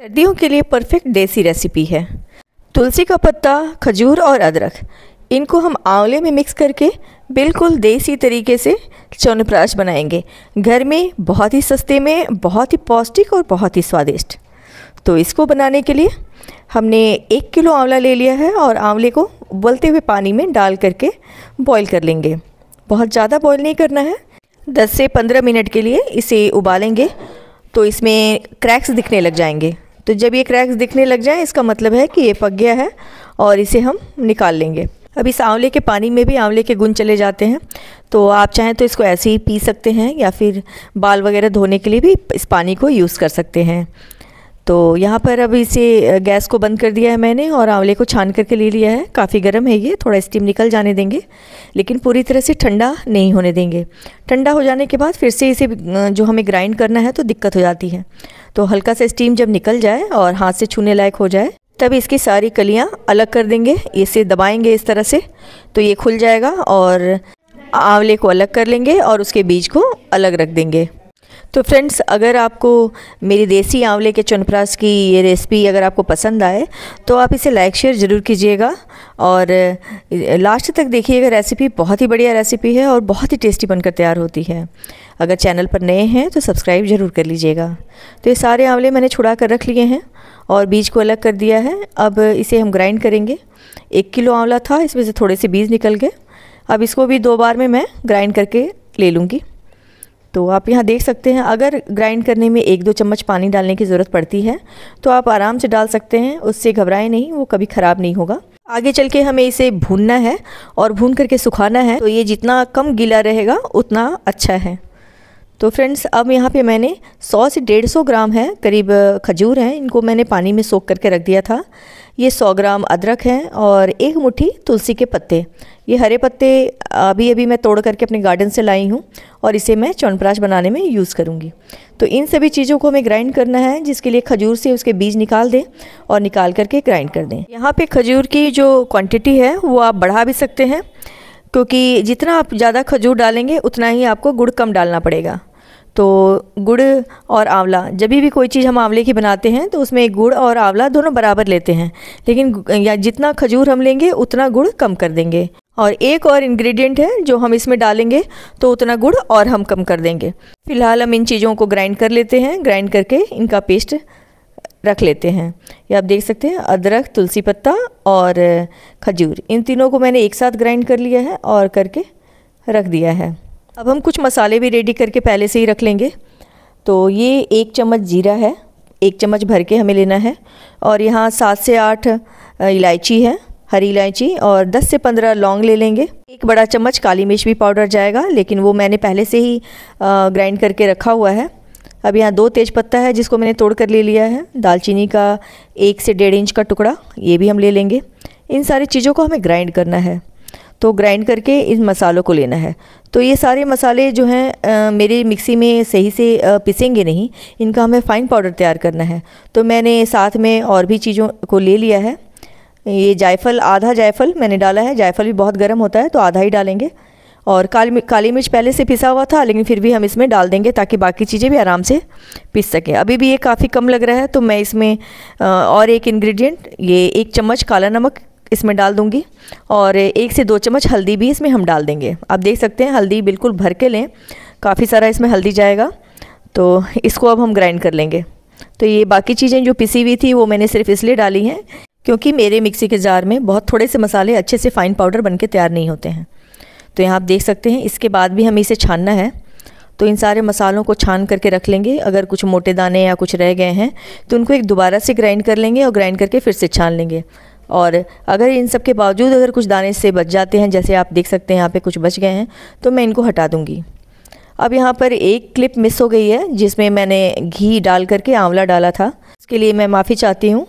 सर्दियों के लिए परफेक्ट देसी रेसिपी है। तुलसी का पत्ता, खजूर और अदरक, इनको हम आंवले में मिक्स करके बिल्कुल देसी तरीके से च्यवनप्राश बनाएंगे। घर में बहुत ही सस्ते में, बहुत ही पौष्टिक और बहुत ही स्वादिष्ट। तो इसको बनाने के लिए हमने 1 किलो आंवला ले लिया है और आंवले को उबलते हुए पानी में डाल करके बॉईल कर लेंगे। बहुत ज़्यादा बॉईल नहीं करना है, 10 से 15 मिनट के लिए इसे उबालेंगे तो इसमें क्रैक्स दिखने लग जाएंगे। तो जब ये क्रैक्स दिखने लग जाए इसका मतलब है कि ये पक गया है और इसे हम निकाल लेंगे। अब इस आंवले के पानी में भी आंवले के गुण चले जाते हैं, तो आप चाहें तो इसको ऐसे ही पी सकते हैं या फिर बाल वगैरह धोने के लिए भी इस पानी को यूज़ कर सकते हैं। तो यहाँ पर अब इसे गैस को बंद कर दिया है मैंने और आंवले को छान करके ले लिया है। काफ़ी गर्म है ये, थोड़ा स्टीम निकल जाने देंगे, लेकिन पूरी तरह से ठंडा नहीं होने देंगे। ठंडा हो जाने के बाद फिर से इसे जो हमें ग्राइंड करना है तो दिक्कत हो जाती है। तो हल्का सा स्टीम जब निकल जाए और हाथ से छूने लायक हो जाए तब इसकी सारी कलियाँ अलग कर देंगे। इसे दबाएंगे इस तरह से तो ये खुल जाएगा और आंवले को अलग कर लेंगे और उसके बीज को अलग रख देंगे। तो फ्रेंड्स, अगर आपको मेरी देसी आंवले के च्यवनप्राश की ये रेसिपी अगर आपको पसंद आए तो आप इसे लाइक शेयर ज़रूर कीजिएगा और लास्ट तक देखिएगा। रेसिपी बहुत ही बढ़िया रेसिपी है और बहुत ही टेस्टी बनकर तैयार होती है। अगर चैनल पर नए हैं तो सब्सक्राइब ज़रूर कर लीजिएगा। तो ये सारे आंवले मैंने छुड़ा कर रख लिए हैं और बीज को अलग कर दिया है। अब इसे हम ग्राइंड करेंगे। 1 किलो आंवला था, इसमें से थोड़े से बीज निकल गए। अब इसको भी 2 बार में मैं ग्राइंड करके ले लूँगी। तो आप यहाँ देख सकते हैं, अगर ग्राइंड करने में 1-2 चम्मच पानी डालने की ज़रूरत पड़ती है तो आप आराम से डाल सकते हैं, उससे घबराएं नहीं, वो कभी ख़राब नहीं होगा। आगे चल के हमें इसे भूनना है और भून करके सुखाना है, तो ये जितना कम गीला रहेगा उतना अच्छा है। तो फ्रेंड्स, अब यहाँ पे मैंने 100 से 150 ग्राम है करीब खजूर हैं, इनको मैंने पानी में सोख करके रख दिया था। ये 100 ग्राम अदरक है और 1 मुट्ठी तुलसी के पत्ते। ये हरे पत्ते अभी मैं तोड़ करके अपने गार्डन से लाई हूँ और इसे मैं च्यवनप्राश बनाने में यूज़ करूँगी। तो इन सभी चीज़ों को हमें ग्राइंड करना है, जिसके लिए खजूर से उसके बीज निकाल दें और निकाल करके ग्राइंड कर दें। यहाँ पे खजूर की जो क्वांटिटी है वो आप बढ़ा भी सकते हैं, क्योंकि जितना आप ज़्यादा खजूर डालेंगे उतना ही आपको गुड़ कम डालना पड़ेगा। तो गुड़ और आंवला, जब भी कोई चीज़ हम आंवले की बनाते हैं तो उसमें गुड़ और आंवला दोनों बराबर लेते हैं, लेकिन या जितना खजूर हम लेंगे उतना गुड़ कम कर देंगे। और एक और इंग्रेडिएंट है जो हम इसमें डालेंगे तो उतना गुड़ और हम कम कर देंगे। फिलहाल हम इन चीज़ों को ग्राइंड कर लेते हैं। ग्राइंड करके इनका पेस्ट रख लेते हैं। ये आप देख सकते हैं, अदरक, तुलसी पत्ता और खजूर, इन तीनों को मैंने एक साथ ग्राइंड कर लिया है और करके रख दिया है। अब हम कुछ मसाले भी रेडी करके पहले से ही रख लेंगे। तो ये 1 चम्मच जीरा है, 1 चम्मच भर के हमें लेना है। और यहाँ 7 से 8 इलायची है, हरी इलायची, और 10 से 15 लौंग ले लेंगे। 1 बड़ा चम्मच काली मिर्च भी पाउडर जाएगा, लेकिन वो मैंने पहले से ही ग्राइंड करके रखा हुआ है। अब यहाँ 2 तेज़पत्ता है जिसको मैंने तोड़ कर ले लिया है। दालचीनी का 1 से 1.5 इंच का टुकड़ा, ये भी हम ले लेंगे। इन सारी चीज़ों को हमें ग्राइंड करना है। तो ग्राइंड करके इन मसालों को लेना है। तो ये सारे मसाले जो हैं मेरे मिक्सी में सही से पिसेंगे नहीं, इनका हमें फ़ाइन पाउडर तैयार करना है। तो मैंने साथ में और भी चीज़ों को ले लिया है। ये जायफल, आधा जायफल मैंने डाला है। जायफल भी बहुत गर्म होता है तो आधा ही डालेंगे। और काली मिर्च पहले से पिसा हुआ था, लेकिन फिर भी हम इसमें डाल देंगे ताकि बाकी चीज़ें भी आराम से पिस सकें। अभी भी ये काफ़ी कम लग रहा है तो मैं इसमें और एक इंग्रेडिएंट, ये 1 चम्मच काला नमक इसमें डाल दूंगी और 1 से 2 चम्मच हल्दी भी इसमें हम डाल देंगे। आप देख सकते हैं, हल्दी बिल्कुल भर के लें, काफ़ी सारा इसमें हल्दी जाएगा। तो इसको अब हम ग्राइंड कर लेंगे। तो ये बाकी चीज़ें जो पिसी हुई थी वो मैंने सिर्फ इसलिए डाली हैं क्योंकि मेरे मिक्सी के जार में बहुत थोड़े से मसाले अच्छे से फ़ाइन पाउडर बन के तैयार नहीं होते हैं। तो यहाँ आप देख सकते हैं, इसके बाद भी हमें इसे छानना है। तो इन सारे मसालों को छान करके रख लेंगे। अगर कुछ मोटे दाने या कुछ रह गए हैं तो उनको एक दोबारा से ग्राइंड कर लेंगे और ग्राइंड करके फिर से छान लेंगे। और अगर इन सब के बावजूद अगर कुछ दाने से बच जाते हैं, जैसे आप देख सकते हैं यहाँ पे कुछ बच गए हैं, तो मैं इनको हटा दूँगी। अब यहाँ पर एक क्लिप मिस हो गई है जिसमें मैंने घी डाल करके आंवला डाला था, इसके लिए मैं माफ़ी चाहती हूँ।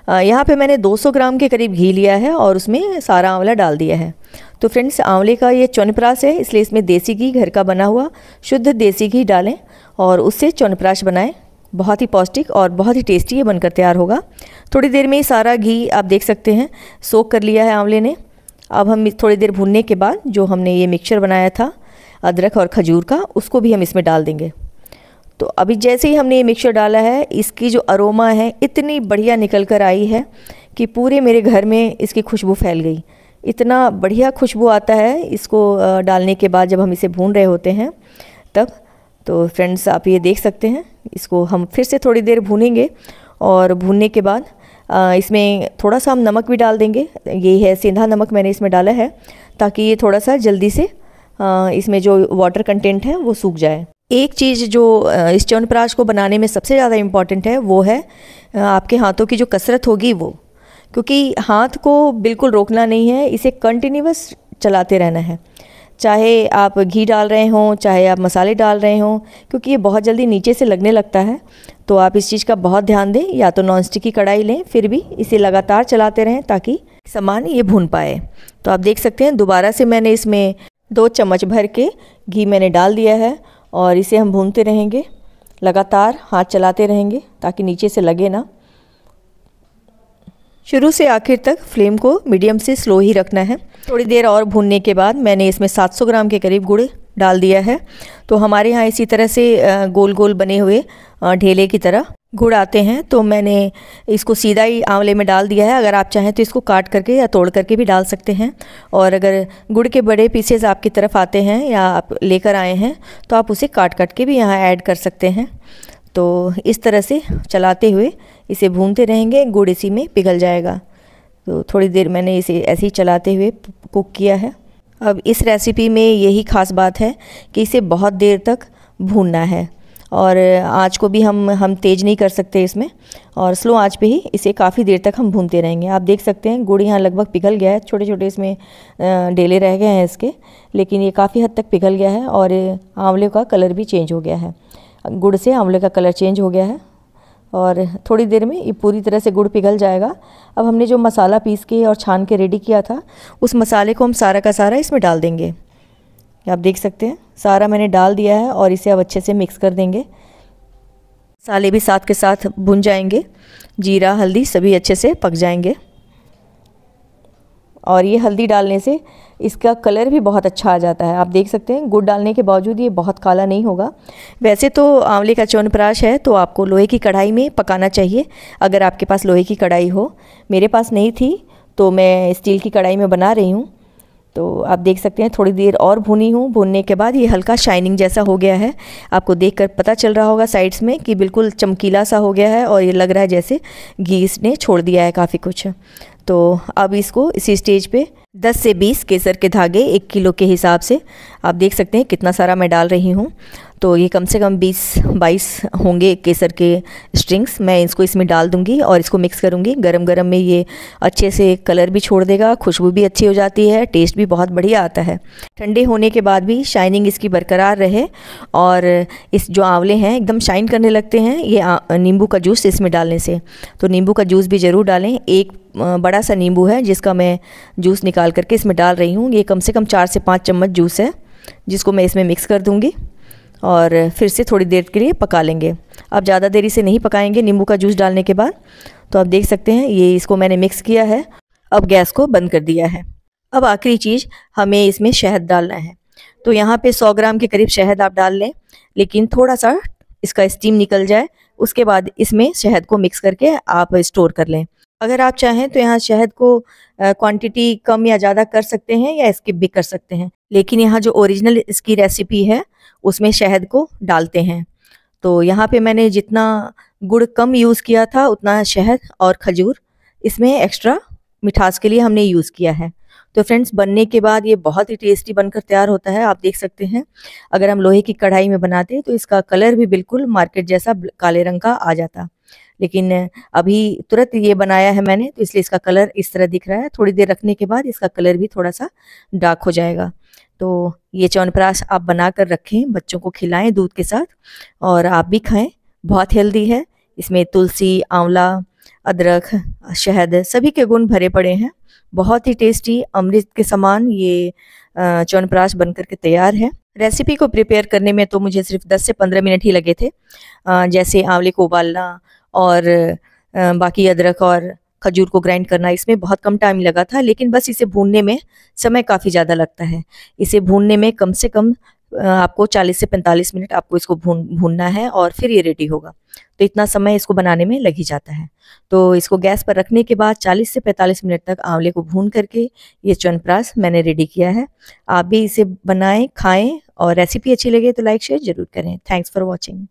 यहाँ पे मैंने 200 ग्राम के करीब घी लिया है और उसमें सारा आंवला डाल दिया है। तो फ्रेंड्स, आंवले का ये च्यवनप्राश है, इसलिए इसमें देसी घी, घर का बना हुआ शुद्ध देसी घी डालें और उससे च्यवनप्राश बनाएं। बहुत ही पौष्टिक और बहुत ही टेस्टी ये बनकर तैयार होगा। थोड़ी देर में ही सारा घी आप देख सकते हैं सोख कर लिया है आंवले ने। अब हम थोड़ी देर भूनने के बाद जो हमने ये मिक्सचर बनाया था अदरक और खजूर का, उसको भी हम इसमें डाल देंगे। तो अभी जैसे ही हमने ये मिक्सचर डाला है, इसकी जो अरोमा है इतनी बढ़िया निकल कर आई है कि पूरे मेरे घर में इसकी खुशबू फैल गई। इतना बढ़िया खुशबू आता है इसको डालने के बाद जब हम इसे भून रहे होते हैं तब। तो फ्रेंड्स आप ये देख सकते हैं, इसको हम फिर से थोड़ी देर भूनेंगे और भूनने के बाद इसमें थोड़ा सा हम नमक भी डाल देंगे। ये है सेंधा नमक मैंने इसमें डाला है ताकि ये थोड़ा सा जल्दी से इसमें जो वाटर कंटेंट है वो सूख जाए। एक चीज़ जो इस च्यवनप्राश को बनाने में सबसे ज़्यादा इम्पॉर्टेंट है वो है आपके हाथों की जो कसरत होगी वो, क्योंकि हाथ को बिल्कुल रोकना नहीं है, इसे कंटिन्यूअस चलाते रहना है। चाहे आप घी डाल रहे हों, चाहे आप मसाले डाल रहे हों, क्योंकि ये बहुत जल्दी नीचे से लगने लगता है। तो आप इस चीज़ का बहुत ध्यान दें। या तो नॉन स्टिक की कढ़ाई लें, फिर भी इसे लगातार चलाते रहें ताकि सामान ये भून पाए। तो आप देख सकते हैं दोबारा से मैंने इसमें 2 चम्मच भर के घी मैंने डाल दिया है और इसे हम भूनते रहेंगे, लगातार हाथ चलाते रहेंगे ताकि नीचे से लगे ना। शुरू से आखिर तक फ्लेम को मीडियम से स्लो ही रखना है। थोड़ी देर और भूनने के बाद मैंने इसमें 700 ग्राम के करीब गुड़ डाल दिया है। तो हमारे यहाँ इसी तरह से गोल गोल बने हुए ढेले की तरह गुड़ आते हैं, तो मैंने इसको सीधा ही आंवले में डाल दिया है। अगर आप चाहें तो इसको काट करके या तोड़ करके भी डाल सकते हैं, और अगर गुड़ के बड़े पीसेस आपकी तरफ आते हैं या आप लेकर आए हैं तो आप उसे काट काट के भी यहाँ ऐड कर सकते हैं। तो इस तरह से चलाते हुए इसे भूनते रहेंगे, गुड़ इसी में पिघल जाएगा। तो थोड़ी देर मैंने इसे ऐसे ही चलाते हुए कुक किया है। अब इस रेसिपी में यही ख़ास बात है कि इसे बहुत देर तक भूनना है, और आँच को भी हम तेज़ नहीं कर सकते इसमें, और स्लो आंच पे ही इसे काफ़ी देर तक हम भूनते रहेंगे। आप देख सकते हैं गुड़ यहाँ लगभग पिघल गया है, छोटे छोटे इसमें डेले रह गए हैं इसके, लेकिन ये काफ़ी हद तक पिघल गया है और आंवले का कलर भी चेंज हो गया है। गुड़ से आंवले का कलर चेंज हो गया है और थोड़ी देर में ये पूरी तरह से गुड़ पिघल जाएगा। अब हमने जो मसाला पीस के और छान के रेडी किया था, उस मसाले को हम सारा का सारा इसमें डाल देंगे। आप देख सकते हैं सारा मैंने डाल दिया है और इसे अब अच्छे से मिक्स कर देंगे। मसाले भी साथ के साथ भुन जाएंगे, जीरा हल्दी सभी अच्छे से पक जाएंगे, और ये हल्दी डालने से इसका कलर भी बहुत अच्छा आ जाता है। आप देख सकते हैं गुड़ डालने के बावजूद ये बहुत काला नहीं होगा। वैसे तो आंवले का च्यवनप्राश है तो आपको लोहे की कढ़ाई में पकाना चाहिए, अगर आपके पास लोहे की कढ़ाई हो। मेरे पास नहीं थी तो मैं स्टील की कढ़ाई में बना रही हूँ। तो आप देख सकते हैं थोड़ी देर और भुनी हूँ, भुनने के बाद ये हल्का शाइनिंग जैसा हो गया है। आपको देखकर पता चल रहा होगा साइड्स में कि बिल्कुल चमकीला सा हो गया है, और ये लग रहा है जैसे घी इसने छोड़ दिया है काफ़ी कुछ। तो अब इसको इसी स्टेज पे 10 से 20 केसर के धागे 1 किलो के हिसाब से, आप देख सकते हैं कितना सारा मैं डाल रही हूँ। तो ये कम से कम 20-22 होंगे केसर के स्ट्रिंग्स। मैं इसको इसमें डाल दूँगी और इसको मिक्स करूँगी। गरम गरम में ये अच्छे से कलर भी छोड़ देगा, खुशबू भी अच्छी हो जाती है, टेस्ट भी बहुत बढ़िया आता है। ठंडे होने के बाद भी शाइनिंग इसकी बरकरार रहे और इस जो आंवले हैं एकदम शाइन करने लगते हैं ये नींबू का जूस इसमें डालने से। तो नींबू का जूस भी ज़रूर डालें। एक बड़ा सा नींबू है जिसका मैं जूस निकाल करके इसमें डाल रही हूँ। ये कम से कम 4 से 5 चम्मच जूस है जिसको मैं इसमें मिक्स कर दूँगी और फिर से थोड़ी देर के लिए पका लेंगे। अब ज़्यादा देरी से नहीं पकाएंगे नींबू का जूस डालने के बाद। तो आप देख सकते हैं ये इसको मैंने मिक्स किया है, अब गैस को बंद कर दिया है। अब आखिरी चीज़ हमें इसमें शहद डालना है। तो यहाँ पे 100 ग्राम के करीब शहद आप डाल लें, लेकिन थोड़ा सा इसका स्टीम निकल जाए, उसके बाद इसमें शहद को मिक्स करके आप स्टोर कर लें। अगर आप चाहें तो यहाँ शहद को क्वांटिटी कम या ज़्यादा कर सकते हैं या स्किप भी कर सकते हैं, लेकिन यहाँ जो ओरिजिनल इसकी रेसिपी है उसमें शहद को डालते हैं। तो यहाँ पे मैंने जितना गुड़ कम यूज़ किया था उतना शहद और खजूर इसमें एक्स्ट्रा मिठास के लिए हमने यूज़ किया है। तो फ्रेंड्स बनने के बाद ये बहुत ही टेस्टी बनकर तैयार होता है। आप देख सकते हैं अगर हम लोहे की कढ़ाई में बनाते तो इसका कलर भी बिल्कुल मार्केट जैसा काले रंग का आ जाता, लेकिन अभी तुरंत ये बनाया है मैंने तो इसलिए इसका कलर इस तरह दिख रहा है। थोड़ी देर रखने के बाद इसका कलर भी थोड़ा सा डार्क हो जाएगा। तो ये च्यवनप्राश आप बना कर रखें, बच्चों को खिलाएं दूध के साथ और आप भी खाएं। बहुत हेल्दी है, इसमें तुलसी, आंवला, अदरक, शहद सभी के गुण भरे पड़े हैं। बहुत ही टेस्टी अमृत के समान ये च्यवनप्राश बनकर के तैयार है। रेसिपी को प्रिपेयर करने में तो मुझे सिर्फ 10 से 15 मिनट ही लगे थे। जैसे आंवले को उबालना और बाकी अदरक और खजूर को ग्राइंड करना, इसमें बहुत कम टाइम लगा था, लेकिन बस इसे भूनने में समय काफ़ी ज़्यादा लगता है। इसे भूनने में कम से कम आपको 40 से 45 मिनट आपको इसको भूनना है और फिर ये रेडी होगा। तो इतना समय इसको बनाने में लग ही जाता है। तो इसको गैस पर रखने के बाद 40 से 45 मिनट तक आंवले को भून करके ये च्यवनप्राश मैंने रेडी किया है। आप भी इसे बनाएं, खाएं और रेसिपी अच्छी लगे तो लाइक शेयर ज़रूर करें। Thanks for watching.